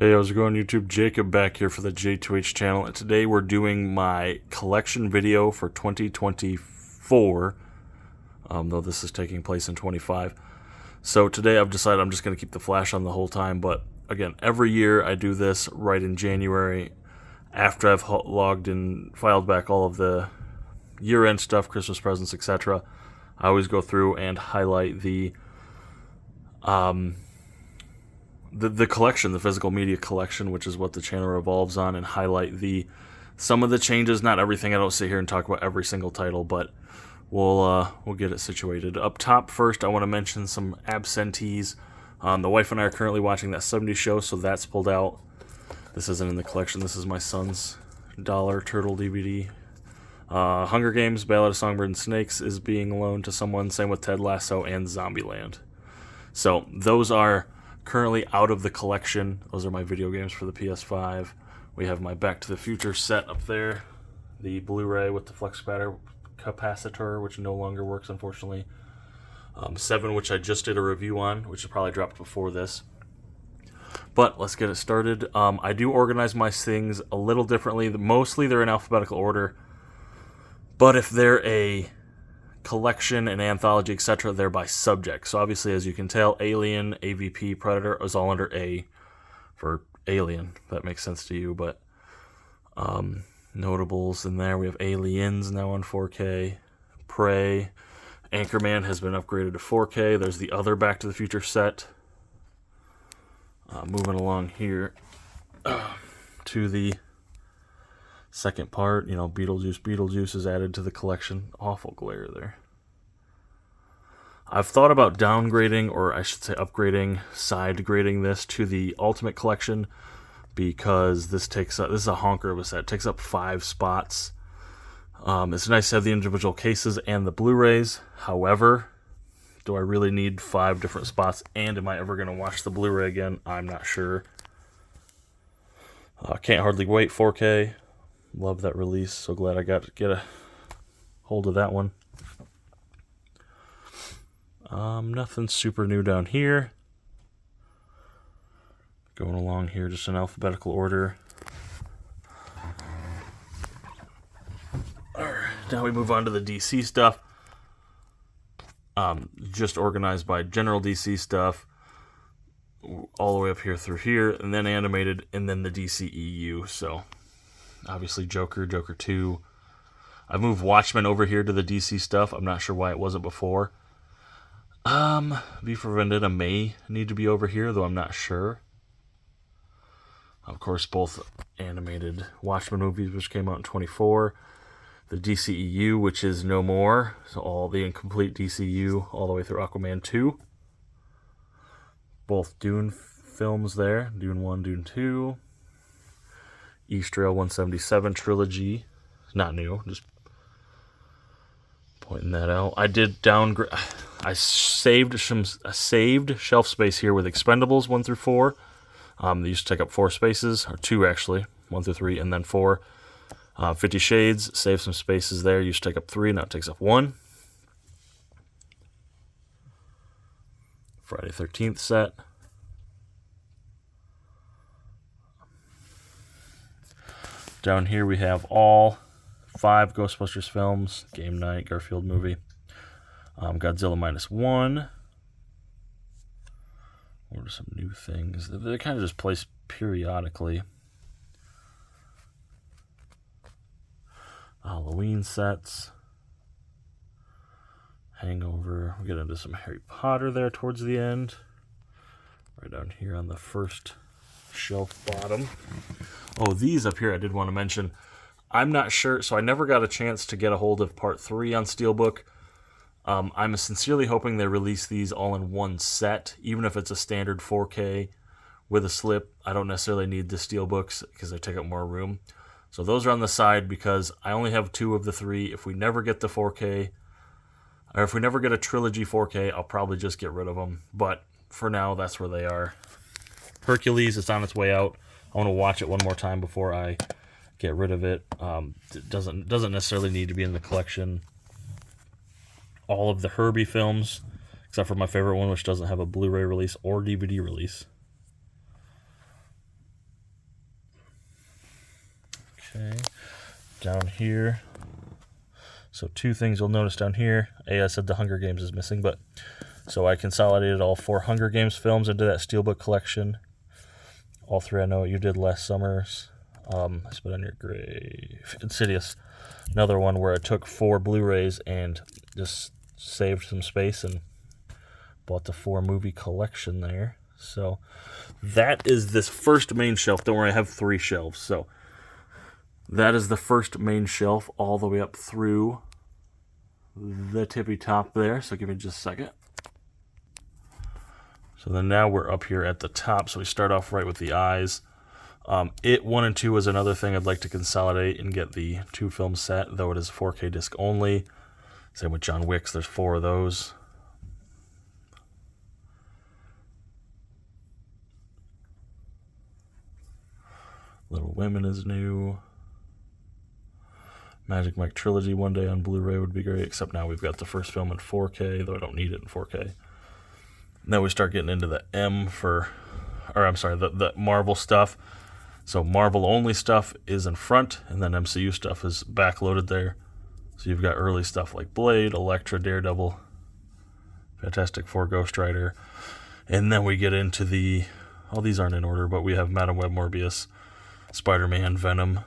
Hey, how's it going, YouTube? Jacob back here for the JTwoH channel, and today we're doing my collection video for 2024, though this is taking place in 25. So today I've decided I'm just going to keep the flash on the whole time, but again, every year I do this right in January, after I've logged and filed back all of the year-end stuff, Christmas presents, etc. I always go through and highlight the collection, the physical media collection, which is what the channel revolves on, and highlight some of the changes. Not everything. I don't sit here and talk about every single title, but we'll get it situated. Up top first, I want to mention some absentees. The wife and I are currently watching that 70s show, so that's pulled out. This isn't in the collection. This is my son's dollar turtle DVD. Hunger Games, Ballad of Songbird and Snakes is being loaned to someone. Same with Ted Lasso and Zombieland. So those are currently out of the collection. Those are my video games for the PS5. We have my Back to the Future set up there. The Bluray with the flex capacitor, which no longer works, unfortunately. 7, which I just did a review on, which is probably dropped before this. But let's get it started. I do organize my things a little differently. Mostly they're in alphabetical order. But if they're a collection, an anthology, etc., they're by subject. So obviously, as you can tell, Alien, AVP, Predator is all under A for Alien. If that makes sense to you. But notables in there, we have Aliens now on 4K. Prey. Anchorman has been upgraded to 4K. There's the other Back to the Future set. Moving along here to the second part, Beetlejuice is added to the collection. Awful glare there. I've thought about downgrading, or I should say upgrading, side grading this to the Ultimate Collection, because this is a honker of a set. It takes up 5 spots. It's nice to have the individual cases and the Blu-rays. However, do I really need 5 different spots? And am I ever going to watch the Blu-ray again? I'm not sure. Can't hardly wait. 4K. Love that release. So glad I got to get a hold of that one. Nothing super new down here. Going along here just in alphabetical order. Alright, now we move on to the DC stuff. Just organized by general DC stuff, all the way up here through here, and then animated, and then the DCEU. So obviously Joker, Joker 2. I moved Watchmen over here to the DC stuff. I'm not sure why it wasn't before. V for Vendetta may need to be over here, though I'm not sure. Of course, both animated Watchmen movies, which came out in 24. The DCEU, which is no more. So all the incomplete DCU all the way through Aquaman 2. Both Dune films there. Dune 1, Dune 2. East Trail 177 trilogy. Not new, just pointing that out. I did downgrade. I saved shelf space here with Expendables 1 through 4. They used to take up 4 spaces, or 2 actually, 1 through 3, and then 4. 50 Shades, save some spaces there. Used to take up 3, now it takes up 1. Friday 13th set. Down here we have all 5 Ghostbusters films. Game Night, Garfield movie. Godzilla -1. What are some new things? They're kind of just placed periodically. Halloween sets. Hangover. We'll get into some Harry Potter there towards the end. Right down here on the first shelf bottom. Oh, these up here I did want to mention. I'm not sure, so I never got a chance to get a hold of Part 3 on Steelbook. I'm sincerely hoping they release these all in one set, even if it's a standard 4K with a slip. I don't necessarily need the Steelbooks because they take up more room. So those are on the side because I only have 2 of the 3. If we never get the 4K, or if we never get a trilogy 4K, I'll probably just get rid of them. But for now, that's where they are. Hercules is on its way out. I want to watch it one more time before I get rid of it. It doesn't necessarily need to be in the collection. All of the Herbie films, except for my favorite one, which doesn't have a Blu-ray release or DVD release. Okay. Down here. So 2 things you'll notice down here. I said the Hunger Games is missing, but so I consolidated all 4 Hunger Games films into that Steelbook collection. All 3 I Know What You Did Last Summers. I Spit on Your Grave. Insidious. Another one where I took 4 Blu-rays and just saved some space and bought the 4 movie collection there. So that is this first main shelf. Don't worry, I have 3 shelves. So that is the first main shelf all the way up through the tippy top there. So give me just a second. So then now we're up here at the top. So we start off right with the eyes. It 1 and 2 is another thing I'd like to consolidate and get the 2 film set, though it is 4K disc only. Same with John Wick's, there's 4 of those. Little Women is new. Magic Mike Trilogy one day on Blu-ray would be great, except now we've got the first film in 4K, though I don't need it in 4K. Now we start getting into the the Marvel stuff. So Marvel only stuff is in front, and then MCU stuff is backloaded there. So you've got early stuff like Blade, Elektra, Daredevil, Fantastic Four, Ghost Rider. And then we get into these aren't in order, but we have Madam Web, Morbius, Spider-Man, Venom,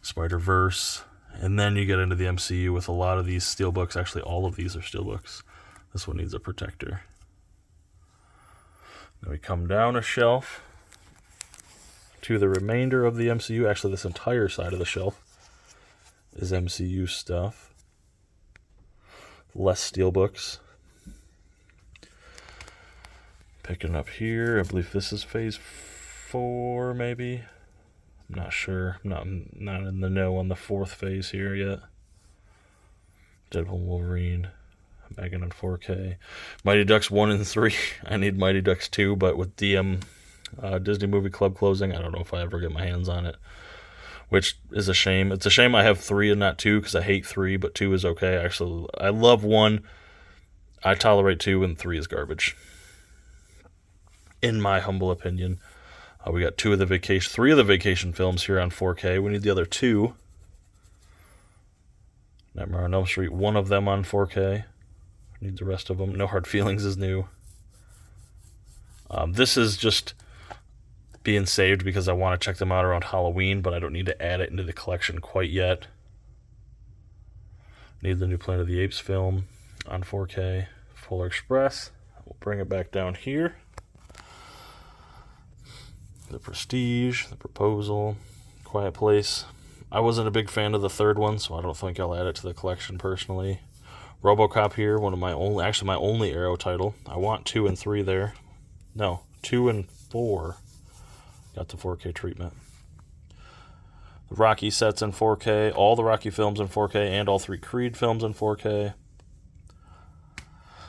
Spider-Verse, and then you get into the MCU with a lot of these steelbooks. Actually, all of these are steelbooks. This one needs a protector. Then we come down a shelf to the remainder of the MCU. Actually, this entire side of the shelf is MCU stuff. Less steelbooks. Picking up here, I believe this is phase 4, maybe. I'm not sure. I'm not in the know on the 4th phase here yet. Deadpool, Wolverine, Megan in 4K. Mighty Ducks 1 and 3. I need Mighty Ducks 2, but with DM Disney Movie Club closing, I don't know if I ever get my hands on it, which is a shame. It's a shame I have 3 and not 2, because I hate 3, but 2 is okay. Actually, I love 1. I tolerate 2, and 3 is garbage, in my humble opinion. We got 3 of the vacation films here on 4K. We need the other 2. Nightmare on Elm Street, 1 of them on 4K. Need the rest of them. No Hard Feelings is new. This is just being saved because I want to check them out around Halloween, but I don't need to add it into the collection quite yet. Need the new Planet of the Apes film on 4K. Polar Express. We'll bring it back down here. The Prestige, The Proposal, Quiet Place. I wasn't a big fan of the 3rd one, so I don't think I'll add it to the collection personally. RoboCop here, my only Arrow title. I want 2 and 3 there. No, 2 and 4 got the 4K treatment. The Rocky sets in 4K, all the Rocky films in 4K, and all 3 Creed films in 4K.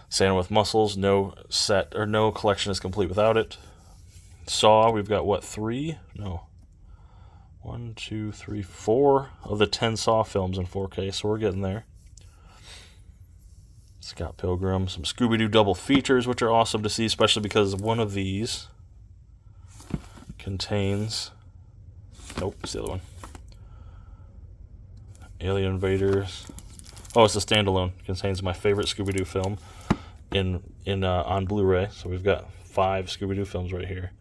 Santa with Muscles, no collection is complete without it. Saw, we've got 3? No. 1, 2, 3, 4 of the 10 Saw films in 4K, so we're getting there. Scott Pilgrim, some Scooby-Doo double features, which are awesome to see, especially because one of these contains... Nope, it's the other one. Alien Invaders. Oh, it's a standalone. It contains my favorite Scooby-Doo film on Blu-ray. So we've got 5 Scooby-Doo films right here.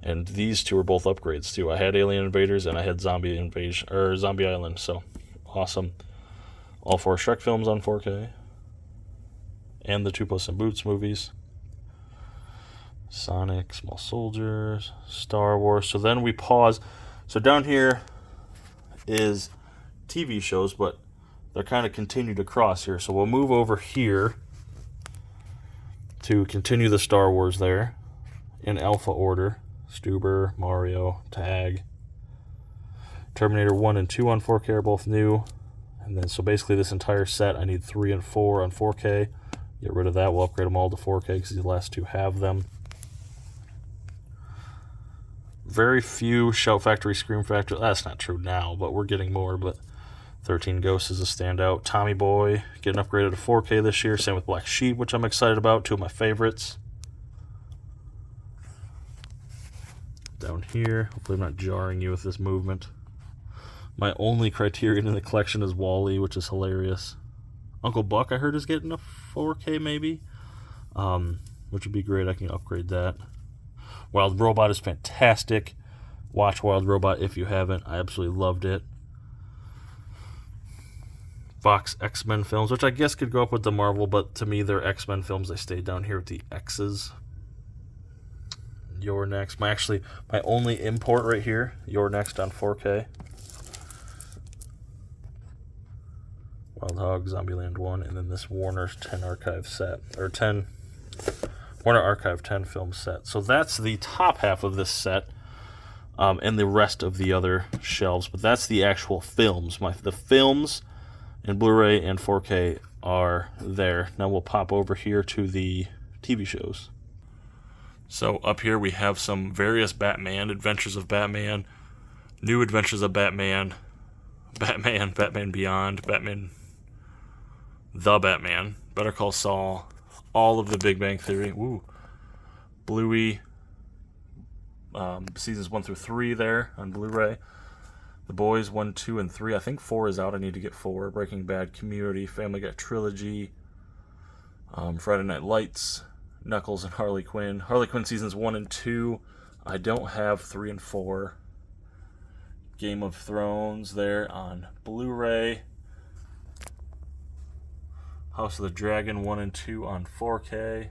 And these 2 are both upgrades too. I had Alien Invaders and I had Zombie Island. So awesome. All 4 Shrek films on 4K. And the 2 Puss in Boots movies. Sonic, Small Soldiers, Star Wars. So then we pause. So down here is TV shows, but they're kind of continued across here. So we'll move over here to continue the Star Wars there in alpha order. Stuber, Mario, Tag. Terminator 1 and 2 on 4K are both new. And then so basically this entire set, I need 3 and 4 on 4K. Get rid of that. We'll upgrade them all to 4K because these last 2 have them. Very few Shout Factory, Scream Factory. That's not true now, but we're getting more. But 13 Ghosts is a standout. Tommy Boy getting upgraded to 4K this year. Same with Black Sheep, which I'm excited about. 2 of my favorites. Down here, hopefully I'm not jarring you with this movement. My only Criterion in the collection is Wall-E, which is hilarious. Uncle Buck, I heard, is getting a 4K maybe, which would be great. I can upgrade that. Wild Robot is fantastic. Watch Wild Robot if you haven't. I absolutely loved it. Fox X-Men films, which I guess could go up with the Marvel, but to me they're X-Men films. They stay down here with the X's. Your Next. My only import right here, Your Next on 4K. Wild Hog, Zombieland 1, and then this Warner's 10 Archive set, or 10, Warner Archive 10 film set. So that's the top half of this set, and the rest of the other shelves, but that's the actual films. The films in Blu-ray and 4K are there. Now we'll pop over here to the TV shows. So up here we have some various Batman, Adventures of Batman, New Adventures of Batman, Batman Beyond, The Batman, Better Call Saul, all of the Big Bang Theory, Bluey, seasons 1 through 3 there on Blu-ray. The Boys 1, 2, and 3. I think 4 is out. I need to get 4. Breaking Bad, Community, Family Guy Trilogy, Friday Night Lights, Knuckles and Harley Quinn. Harley Quinn seasons 1 and 2. I don't have 3 and 4. Game of Thrones there on Blu-ray. House of the Dragon 1 and 2 on 4K.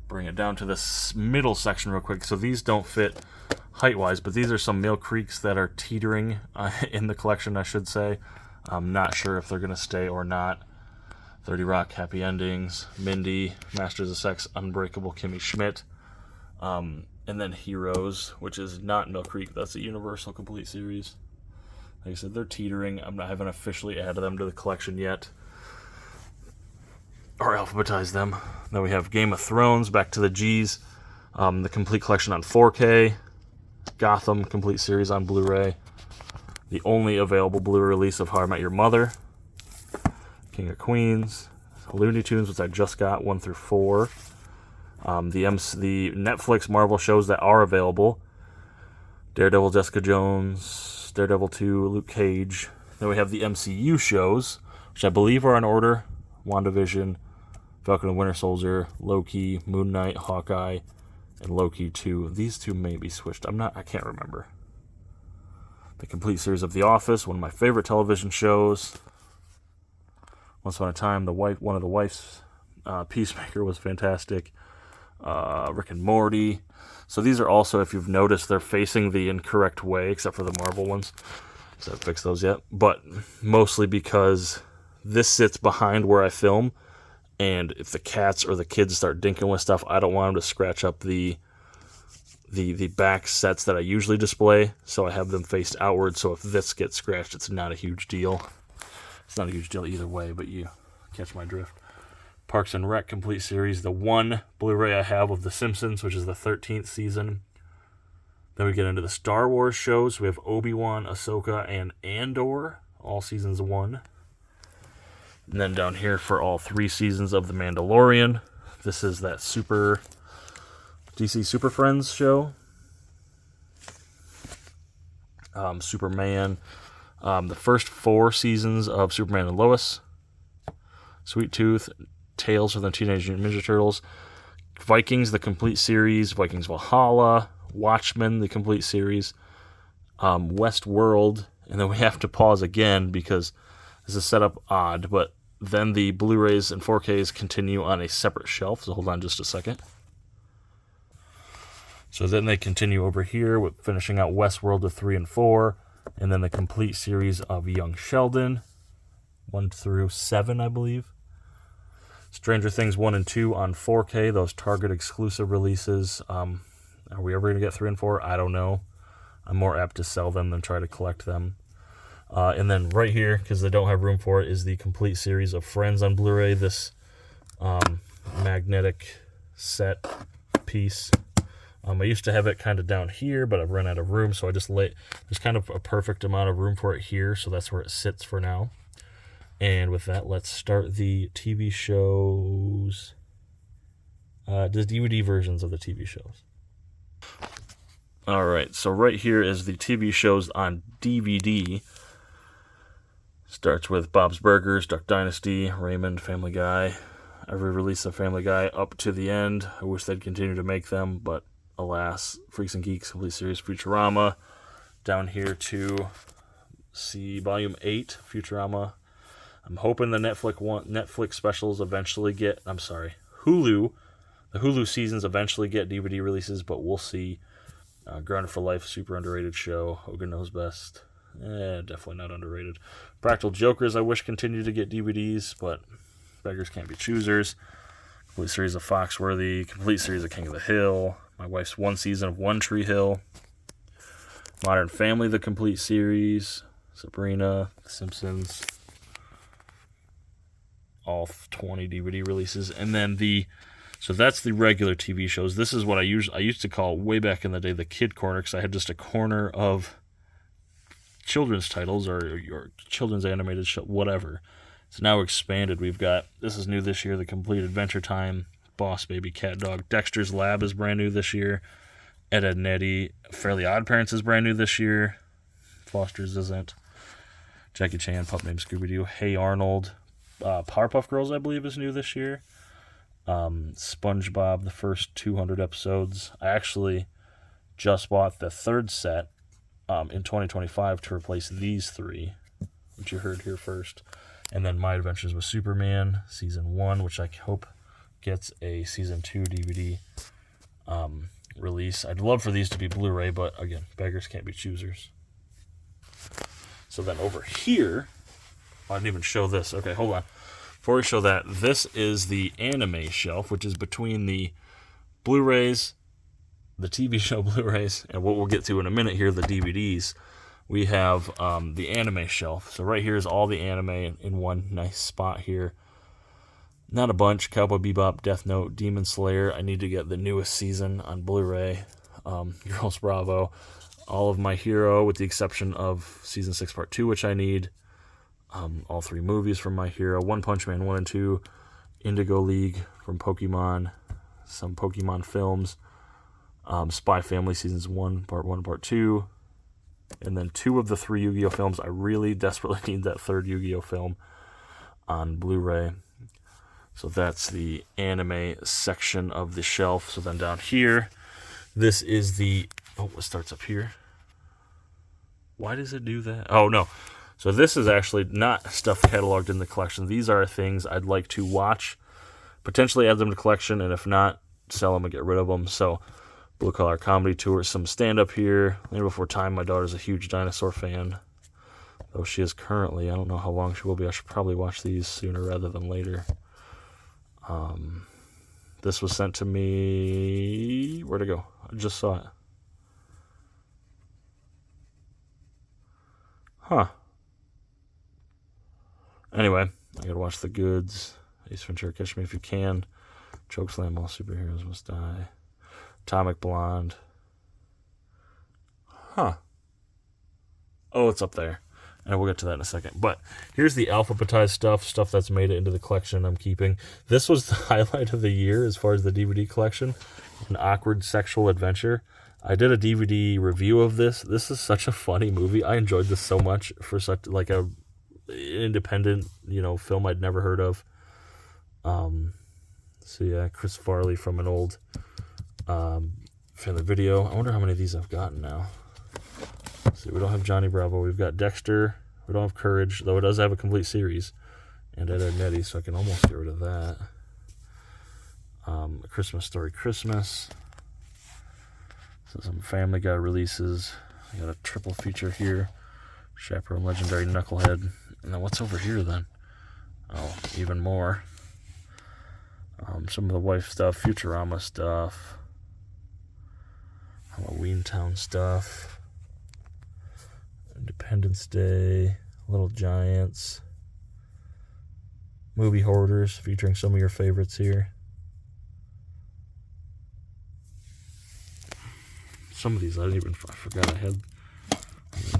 Bring it down to this middle section real quick. So these don't fit height-wise, but these are some Mill Creeks that are teetering in the collection, I should say. I'm not sure if they're going to stay or not. 30 Rock, Happy Endings, Mindy, Masters of Sex, Unbreakable Kimmy Schmidt, and then Heroes, which is not Mill Creek. That's a Universal Complete Series. Like I said, they're teetering. I haven't officially added them to the collection yet, or alphabetized them. Then we have Game of Thrones, back to the G's, the complete collection on 4K, Gotham complete series on Blu-ray, the only available Blu-ray release of How I Met Your Mother, King of Queens, Looney Tunes, which I just got 1 through 4, the Netflix Marvel shows that are available, Daredevil, Jessica Jones, Daredevil 2, Luke Cage. Then we have the MCU shows, which I believe are in order: WandaVision, Falcon and Winter Soldier, Loki, Moon Knight, Hawkeye, and Loki 2. These two may be switched. I can't remember. The complete series of The Office, one of my favorite television shows. Once Upon a Time, one of the wife's, Peacemaker was fantastic. Rick and Morty. So these are also, if you've noticed, they're facing the incorrect way, except for the Marvel ones. So I haven't fixed those yet. But mostly because this sits behind where I film, and if the cats or the kids start dinking with stuff, I don't want them to scratch up the back sets that I usually display, so I have them faced outward, so if this gets scratched, it's not a huge deal. It's not a huge deal either way, but you catch my drift. Parks and Rec complete series, the one Blu-ray I have of The Simpsons, which is the 13th season. Then we get into the Star Wars shows. We have Obi-Wan, Ahsoka, and Andor, all seasons 1. And then down here for all 3 seasons of The Mandalorian. This is that DC Super Friends show. Superman. The first 4 seasons of Superman and Lois. Sweet Tooth. Tales from the Teenage Mutant Ninja Turtles. Vikings, the complete series. Vikings Valhalla. Watchmen, the complete series. Westworld. And then we have to pause again because this is set up odd, but then the Blu-rays and 4Ks continue on a separate shelf, so hold on just a second. So then they continue over here with finishing out Westworld with 3 and 4, and then the complete series of Young Sheldon, 1 through 7, I believe. Stranger Things 1 and 2 on 4K, those Target exclusive releases. Are we ever going to get 3 and 4? I don't know. I'm more apt to sell them than try to collect them. And then right here, because they don't have room for it, is the complete series of Friends on Blu-ray. This magnetic set piece. I used to have it kind of down here, but I've run out of room, so I just there's kind of a perfect amount of room for it here, so that's where it sits for now. And with that, let's start the TV shows, the DVD versions of the TV shows. All right, so right here is the TV shows on DVD. Starts with Bob's Burgers, Duck Dynasty, Raymond, Family Guy. Every release of Family Guy up to the end. I wish they'd continue to make them, but alas. Freaks and Geeks, complete series, Futurama. Down here to see Volume 8, Futurama. I'm hoping the Netflix specials eventually get, Hulu. The Hulu seasons eventually get DVD releases, but we'll see. Grounded for Life, super underrated show. Hogan Knows Best. Definitely not underrated. Practical Jokers, I wish continued to get DVDs, but beggars can't be choosers. Complete series of Foxworthy. Complete series of King of the Hill. My wife's one season of One Tree Hill. Modern Family, the complete series. Sabrina, The Simpsons. All 20 DVD releases. And then so that's the regular TV shows. This is what I used to call, way back in the day, the Kid Corner, because I had just a corner of children's titles or children's animated show, whatever. It's now expanded. We've got, this is new this year, The Complete Adventure Time, Boss Baby, Cat Dog. Dexter's Lab is brand new this year. Ed, Edd n Eddy. Fairly Odd Parents is brand new this year. Foster's isn't. Jackie Chan, Pup Named Scooby-Doo. Hey Arnold. Powerpuff Girls, I believe, is new this year. SpongeBob, the first 200 episodes. I actually just bought the third set in 2025 to replace these 3, which you heard here first. And then My Adventures with Superman, Season 1, which I hope gets a Season 2 DVD release. I'd love for these to be Blu-ray, but again, beggars can't be choosers. So then over here, I didn't even show this. Okay, hold on. Before we show that, this is the anime shelf, which is between the Blu-rays, the TV show Blu-rays, and what we'll get to in a minute here, the DVDs. We have the anime shelf. So right here is all the anime in one nice spot here. Not a bunch. Cowboy Bebop, Death Note, Demon Slayer. I need to get the newest season on Blu-ray. Girls Bravo. All of My Hero, with the exception of Season 6, Part 2, which I need. All 3 movies from My Hero. One Punch Man 1 and 2. Indigo League from Pokemon. Some Pokemon films. Spy Family Seasons 1, Part 2. And then 2 of the 3 Yu-Gi-Oh! Films. I really desperately need that 3rd Yu-Gi-Oh! Film on Blu-ray. So that's the anime section of the shelf. So then down here, this is the... Oh, it starts up here. Why does it do that? Oh, no. So this is actually not stuff cataloged in the collection. These are things I'd like to watch, potentially add them to the collection, and if not, sell them and get rid of them. So Blue Collar Comedy Tour, some stand-up here. Later Before Time, my daughter's a huge dinosaur fan. Though she is currently, I don't know how long she will be. I should probably watch these sooner rather than later. This was sent to me... Where'd it go? I just saw it. Huh. Anyway, I gotta watch The Goods. Ace Ventura, Catch Me If You Can. Chokeslam, All Superheroes Must Die. Atomic Blonde. Huh. Oh, it's up there. And we'll get to that in a second. But here's the alphabetized stuff that's made it into the collection I'm keeping. This was the highlight of the year as far as the DVD collection. An Awkward Sexual Adventure. I did a DVD review of this. This is such a funny movie. I enjoyed this so much for such like a independent, film I'd never heard of. So yeah, Chris Farley from an old family video. I wonder how many of these I've gotten now. See, we don't have Johnny Bravo. We've got Dexter. We don't have Courage, though it does have a complete series. And Ed, Edd n Eddy, so I can almost get rid of that. A Christmas Story Christmas. So some Family Guy releases. I got a triple feature here. Chaperone Legendary Knucklehead. And then what's over here then? Oh, even more. Some of the wife stuff, Futurama stuff. Halloween Town stuff. Independence Day, Little Giants, Movie Hoarders, featuring some of your favorites here. Some of these I forgot I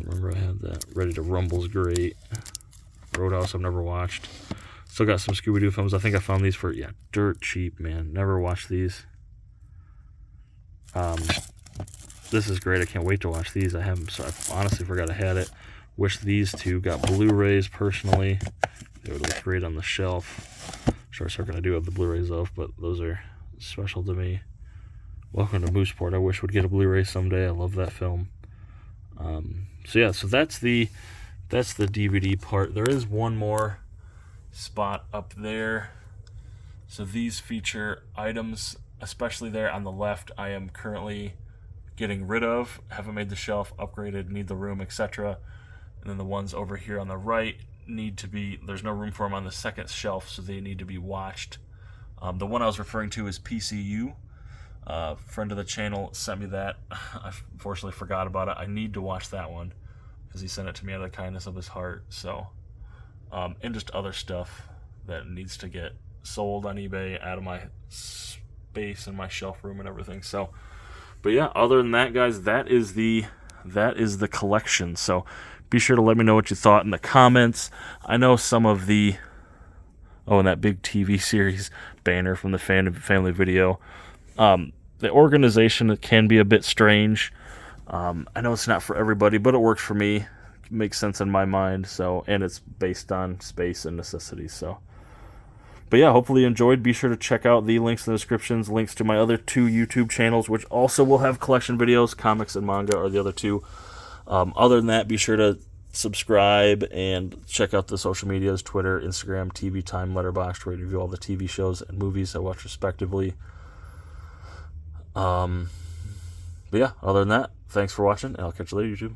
remember I had that. Ready to Rumble's great. Roadhouse I've never watched. Still got some Scooby-Doo films. I think I found these for, dirt cheap, man. Never watched these. this is great. I can't wait to watch these. I haven't, so I honestly forgot I had it. Wish these two got Blu-rays personally. They would look great on the shelf. Short Circuit I do have the Blu-rays of, but those are special to me. Welcome to Mooseport. I wish we'd get a Blu-ray someday. I love that film. So yeah, so that's the DVD part. There is one more spot up there. So these feature items, especially there on the left, I am currently getting rid of. Haven't made the shelf, upgraded, need the room, etc. And then the ones over here on the right need to be, there's no room for them on the second shelf, so they need to be watched. The one I was referring to is PCU. Friend of the channel sent me that. I unfortunately forgot about it. I need to watch that one because he sent it to me out of the kindness of his heart. So, and just other stuff that needs to get sold on eBay, out of my space and my shelf room and everything. So, but yeah, other than that, guys, that is the collection. So be sure to let me know what you thought in the comments. I know some of the, and that big TV series banner from the family video. The organization can be a bit strange. I know it's not for everybody, but it works for me. It makes sense in my mind. So, and it's based on space and necessity. So, but yeah, hopefully you enjoyed. Be sure to check out the links in the descriptions, links to my other 2 YouTube channels, which also will have collection videos. Comics and manga are the other 2. Other than that, be sure to subscribe and check out the social medias, Twitter, Instagram, TV Time, Letterboxd, where I review all the TV shows and movies I watch respectively. But yeah, other than that, thanks for watching, and I'll catch you later, YouTube.